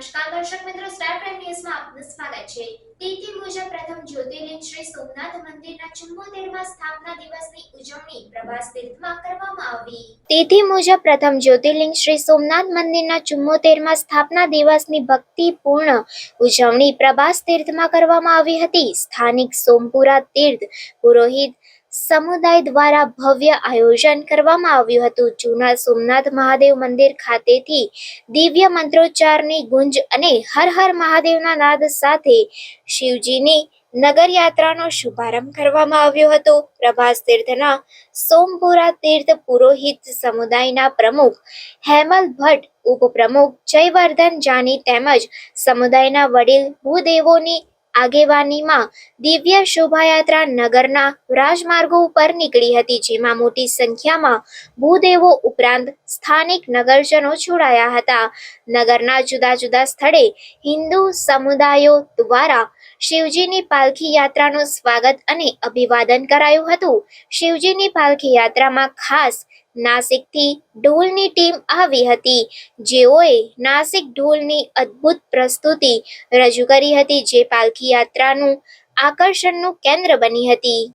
નમસ્કાર દર્શક મિત્રો, સ્ટાર પ્રાઇમ ન્યૂઝમાં આપનું સ્વાગત છે। તિથિ મુજબ પ્રથમ જ્યોતિર્લિંગ શ્રી સોમનાથ મંદિરના 74મા સ્થાપના દિવસની ઉજવણી પ્રભાસ તીર્થમાં કરવામાં આવી। તિથિ મુજબ પ્રથમ જ્યોતિર્લિંગ શ્રી સોમનાથ મંદિરના 74મા સ્થાપના દિવસની ભક્તિપૂર્ણ ઉજવણી પ્રભાસ તીર્થમાં કરવામાં આવી હતી। સ્થાનિક સોમપુરા તીર્થ પુરોહિત સમુદાય દ્વારા ભવ્ય આયોજન કરવામાં આવ્યું હતું। જૂના સોમનાથ મહાદેવ મંદિર ખાતેથી દિવ્ય મંત્રોચ્ચારની ગુંજ અને હર હર મહાદેવના નાદ સાથે શિવજીની નગરયાત્રાનો શુભારંભ કરવામાં આવ્યો હતો। પ્રભાસ તીર્થના સોમપુરા તીર્થ પુરોહિત સમુદાયના પ્રમુખ હેમલ ભટ્ટ, ઉપપ્રમુખ જયવર્ધન જાની તેમજ સમુદાયના વડીલ ભૂદેવોની આગેવાનીમાં દિવ્ય શોભાયાત્રા નગરના રાજમાર્ગો ઉપર નીકળી હતી, જેમાં મોટી સંખ્યામાં ભૂદેવો ઉપરાંત સ્થાનિક નગરજનો જોડાયા હતા। નગરના જુદા જુદા સ્થળે હિન્દુ સમુદાયો દ્વારા શિવજીની પાલખી યાત્રાનું સ્વાગત અને અભિવાદન કરાયું હતું। શિવજીની પાલખી યાત્રામાં ખાસ નાસિકથી ઢોલની ટીમ આવી હતી, જેઓએ નાસિક ઢોલની અદ્ભુત પ્રસ્તુતિ રજૂ કરી હતી, જે પાલખી યાત્રાનું આકર્ષણનું કેન્દ્ર બની હતી।